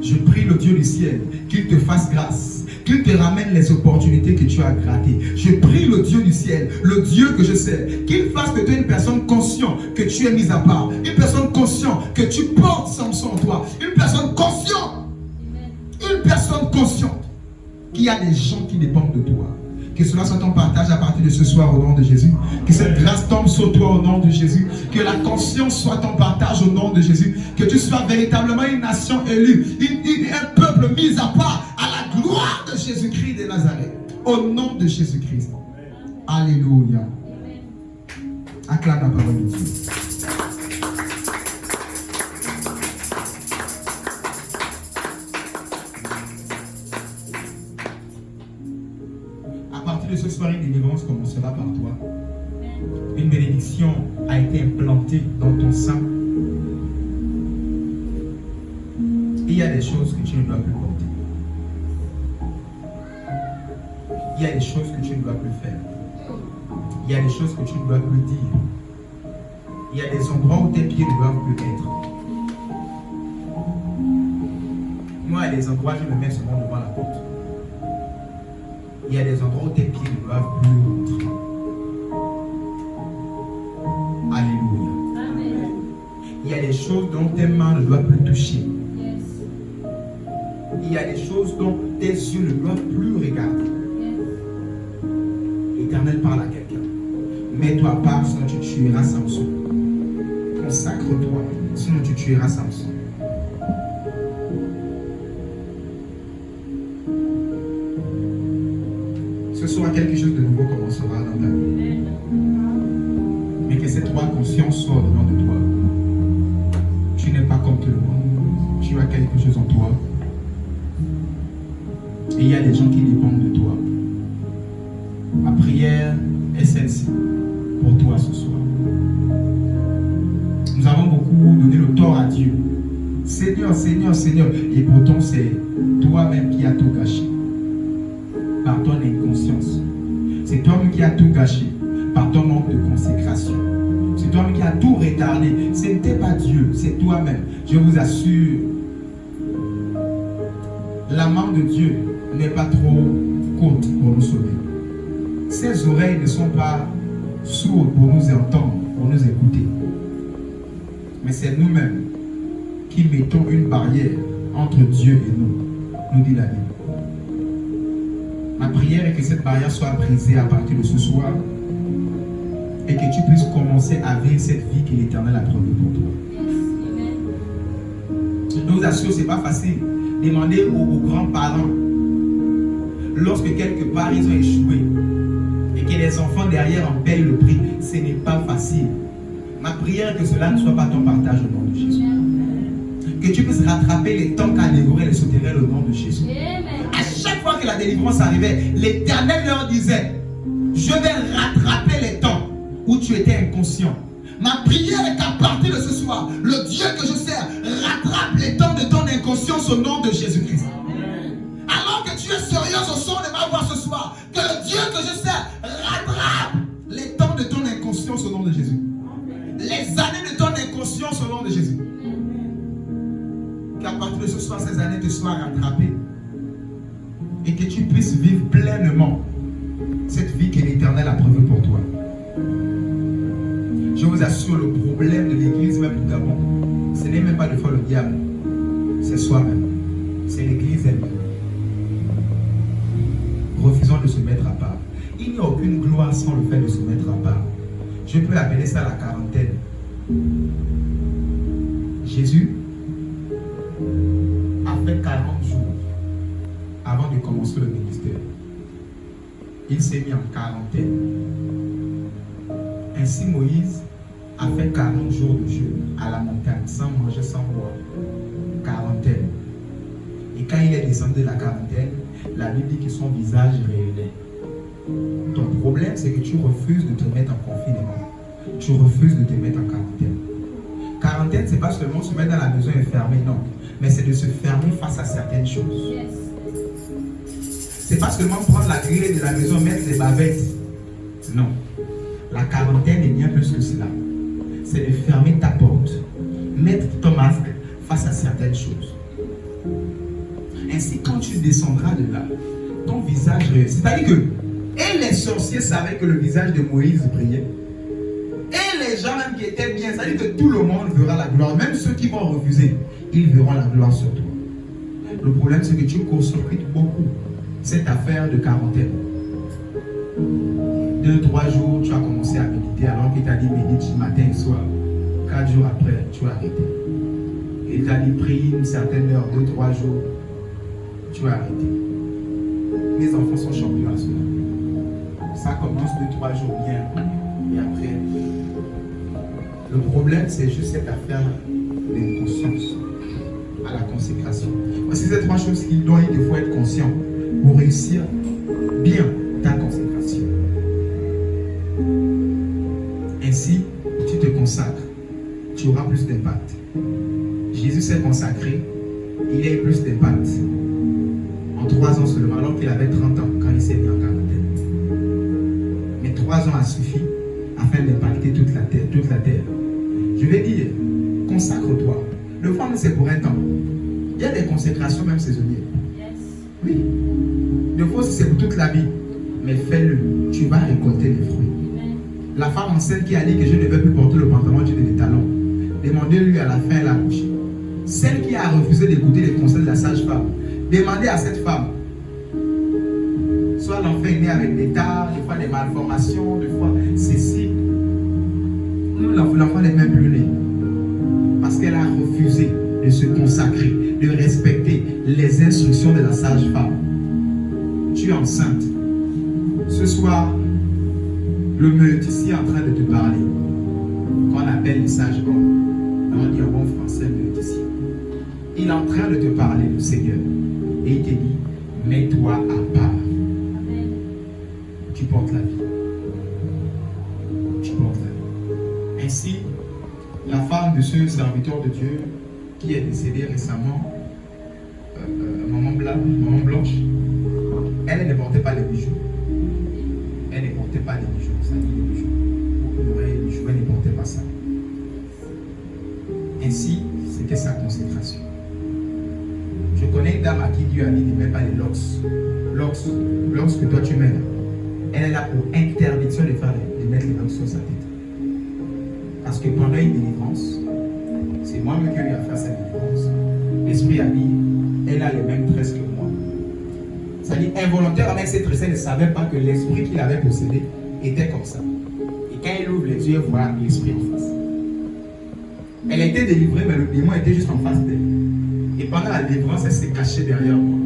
Je prie le Dieu du ciel qu'il te fasse grâce, qu'il te ramène les opportunités que tu as gratées. Je prie le Dieu du ciel, le Dieu que je sais, qu'il fasse que tu es une personne consciente que tu es mise à part, une personne consciente que tu portes Samson en toi, une personne consciente qu'il y a des gens qui dépendent de toi. Que cela soit ton partage à partir de ce soir au nom de Jésus. Que cette grâce tombe sur toi au nom de Jésus. Que la conscience soit ton partage au nom de Jésus. Que tu sois véritablement une nation élue, un peuple mis à part à la gloire de Jésus-Christ de Nazareth. Au nom de Jésus-Christ. Alléluia. Acclame la parole de Dieu. De ce soir, une délivrance commencera par toi. Une bénédiction a été implantée dans ton sein. Il y a des choses que tu ne dois plus porter. il y a des choses que tu ne dois plus faire. Il y a des choses que tu ne dois plus dire. Il y a des endroits où tes pieds ne doivent plus être. Moi, à des endroits, je me mets souvent devant la porte. Il y a des endroits où tes pieds ne doivent plus entrer. Alléluia. Amen. Il y a des choses dont tes mains ne doivent plus toucher. Yes. Il y a des choses dont tes yeux ne doivent plus regarder. Yes. L'Éternel parle à quelqu'un. Mets-toi à part, sinon tu tueras Samson. Consacre-toi, sinon tu tueras Samson. Ce soir, quelque chose de nouveau commencera dans ta vie. Mais que ces trois consciences soient au-devant de toi. Tu n'es pas comme tout le monde. Tu as quelque chose en toi. Et il y a des gens qui dépendent de toi. Ma prière est celle-ci pour toi ce soir. Nous avons beaucoup donné le tort à Dieu. Seigneur, Seigneur, Seigneur. Et pourtant, c'est toi-même qui as tout gâché. Par ton inconscience. C'est toi-même qui as tout gâché. Par ton manque de consécration. C'est toi-même qui as tout retardé. Ce n'était pas Dieu, c'est toi-même. Je vous assure, la main de Dieu n'est pas trop courte pour nous sauver. Ses oreilles ne sont pas sourdes pour nous entendre, pour nous écouter. Mais c'est nous-mêmes qui mettons une barrière entre Dieu et nous dit la Bible. Ma prière est que cette barrière soit brisée à partir de ce soir et que tu puisses commencer à vivre cette vie que l'Éternel a prévue pour toi. Je vous assure, ce n'est pas facile. Demandez aux grands-parents, lorsque quelque part ils ont échoué et que les enfants derrière en payent le prix, ce n'est pas facile. Ma prière est que cela ne soit pas ton partage au nom de Jésus. Que tu puisses rattraper les temps qu'a dévoré les sauterelles au nom de Jésus. À chaque fois que la délivrance arrivait, l'Éternel leur disait, je vais rattraper les temps où tu étais inconscient. Ma prière est qu'à partir de ce soir, le Dieu que je sers rattrape les temps de ton inconscience au nom de Jésus-Christ. Alors que tu es sérieuse au son de ma voix ce soir, que le Dieu que je sers rattrape les temps de ton inconscience au nom de Jésus. Les années de ton inconscience au nom de Jésus. Qu'à partir de ce soir, ces années te soient rattrapées. Et que tu puisses vivre pleinement cette vie que l'Éternel a prévue pour toi. Je vous assure, le problème de l'église même du Gabon, ce n'est même pas de fois le diable, c'est soi-même, c'est l'église elle-même. Refusons de se mettre à part. Il n'y a aucune gloire sans le fait de se mettre à part. Je peux appeler ça la quarantaine. Jésus a fait 40 jours avant de commencer le ministère. Il s'est mis en quarantaine. Ainsi Moïse a fait 40 jours de jeûne à la montagne, sans manger, sans boire. Quarantaine. Et quand il est descendu de la quarantaine, la Bible dit que son visage rayonnait. Ton problème, c'est que tu refuses de te mettre en confinement. Tu refuses de te mettre en quarantaine. Quarantaine, c'est pas seulement se mettre dans la maison et fermer, non. Mais c'est de se fermer face à certaines choses. C'est pas seulement prendre la grille de la maison, mettre des bavettes. Non. La quarantaine est bien plus que cela. C'est de fermer ta porte, mettre ton masque face à certaines choses. Ainsi, quand tu descendras de là, ton visage réussit. C'est-à-dire que, et les sorciers savaient que le visage de Moïse brillait. Et les gens même qui étaient bien, c'est-à-dire que tout le monde verra la gloire. Même ceux qui vont refuser, ils verront la gloire sur toi. Le problème, c'est que tu court-circuites beaucoup cette affaire de quarantaine. 2-3 jours, tu as commencé à méditer alors qu'il t'a dit médite matin et soir. 4 jours après, tu as arrêté. Il t'a dit prie une certaine heure, 2-3 jours, tu as arrêté. Les enfants sont champions à cela. Ça commence 2-3 jours bien et après. Le problème, c'est juste cette affaire d'inconscience à la consécration. Voici ces 3 choses dont il faut être conscient pour réussir bien ta consécration. Ainsi, tu te consacres, tu auras plus d'impact. Jésus s'est consacré, il a eu plus d'impact en 3 ans seulement, alors qu'il avait 30 ans quand il s'est mis en quarantaine. Mais 3 ans a suffi afin d'impacter toute la terre. Je vais dire, consacre-toi. Le femme, c'est pour un temps. Il y a des consécrations même saisonnières. Oui. Le faux, c'est pour toute la vie. Mais fais-le. Tu vas récolter les fruits. La femme enceinte qui a dit que je ne vais plus porter le pantalon, tu des talons. Demandez-lui à la fin, elle a couché. Celle qui a refusé d'écouter les conseils de la sage-femme, demandez à cette femme. Soit l'enfant est né avec des tares, des fois des malformations, des fois ceci. L'enfant n'est même plus né. Parce qu'elle a refusé de se consacrer, de respecter les instructions de la sage-femme. Tu es enceinte. Ce soir, le meurtrier est en train de te parler. Qu'on appelle le sage-homme. On dit en bon français meurtrier. Il est en train de te parler, le Seigneur. Et il te dit, mets-toi à part. Tu portes la vie. Tu portes la vie. Ainsi, la femme de ce serviteur de Dieu qui est décédée récemment, maman Blanche, elle ne portait pas les bijoux. Elle ne portait pas les bijoux. Ça dit les bijoux. Les bijoux, elle ne portait pas ça. Ainsi, c'était sa consécration. Je connais une dame à qui Dieu a dit ne mets pas les locks. Locks que toi tu mets là. Elle est là pour interdiction de mettre les locks sur sa tête. Parce que pendant une délivrance, c'est moi-même qui ai eu à faire cette délivrance. L'esprit a dit, elle a les mêmes tresses que moi. C'est-à-dire, involontairement, elle s'est tressée, elle ne savait pas que l'esprit qu'il avait possédé était comme ça. Et quand elle ouvre les yeux, elle voit l'esprit en face. Elle a été délivrée, mais le démon était juste en face d'elle. Et pendant la délivrance, elle s'est cachée derrière moi.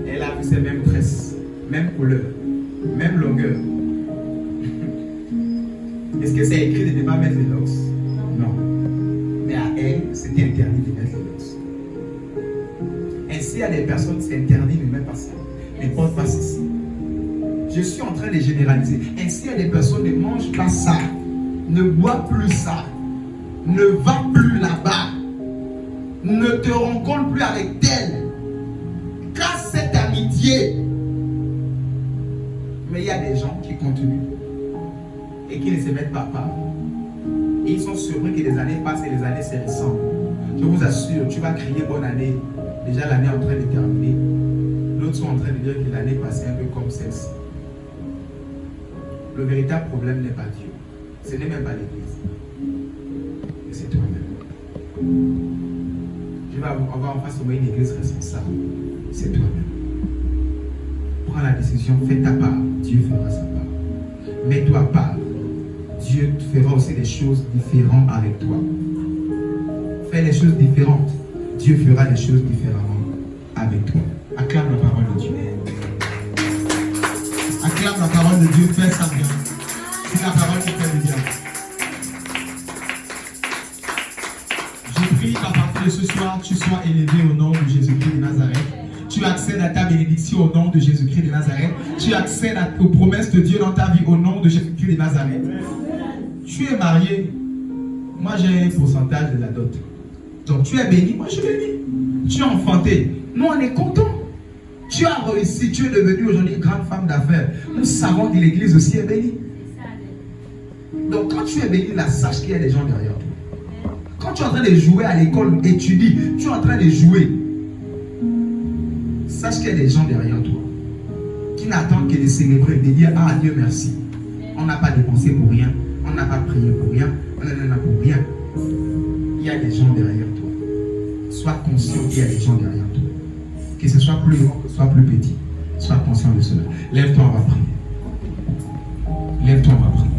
Elle a vu ses mêmes tresses, même couleur, même longueur. Est-ce que c'est écrit de ne pas mettre les locks? Non. Mais à elle, c'était interdit de mettre les locks. Ainsi, il y a des personnes, c'est interdit de ne mettre pas ça. Ne porte pas ceci. Je suis en train de généraliser. Ainsi, il y a des personnes qui ne mangent pas ça, ne boivent plus ça, ne va plus là-bas, ne te rencontre plus avec elle. Casse cette amitié. Mais il y a des gens qui continuent et qui ne se mettent pas à part. Et ils sont surpris que les années passent et les années se ressemblent. Je vous assure, tu vas crier bonne année. Déjà l'année est en train de terminer. L'autre sont en train de dire que l'année passée un peu comme celle-ci. Le véritable problème n'est pas Dieu. Ce n'est même pas l'Église. Et c'est toi-même. On va en face de une église responsable. C'est toi-même. Prends la décision, fais ta part. Dieu fera sa part. Mets-toi à part. Dieu fera aussi des choses différentes avec toi. Fais les choses différentes. Dieu fera des choses différemment avec toi. Acclame la parole de Dieu. Acclame la parole de Dieu. Fais ça bien. C'est la parole qui fait du bien. Je prie qu'à partir de ce soir, tu sois élevé au nom de Jésus-Christ de Nazareth. Tu accèdes à ta bénédiction au nom de Jésus-Christ de Nazareth. Tu accèdes aux promesses de Dieu dans ta vie au nom de Jésus-Christ de Nazareth. Tu es marié. Moi, j'ai un pourcentage de la dot. Donc, tu es béni. Moi, je suis béni. Tu es enfanté. Nous, on est contents. Tu as réussi. Tu es devenue aujourd'hui une grande femme d'affaires. Nous savons que l'église aussi est bénie. Donc, quand tu es béni, là, sache qu'il y a des gens derrière toi. Quand tu es en train de jouer à l'école, étudie, tu es en train de jouer. Sache qu'il y a des gens derrière toi qui n'attendent que de célébrer, de dire ah Dieu merci. On n'a pas dépensé pour rien, on n'a pas prié pour rien, on n'en a pour rien. Il y a des gens derrière toi. Sois conscient qu'il y a des gens derrière toi. Que ce soit plus grand, que ce soit plus petit, sois conscient de cela. Lève-toi, on va prier. Lève-toi, on va prier.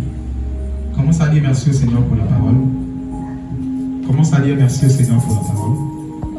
Commence à dire merci au Seigneur pour la parole. Commence à dire merci au Seigneur pour la parole.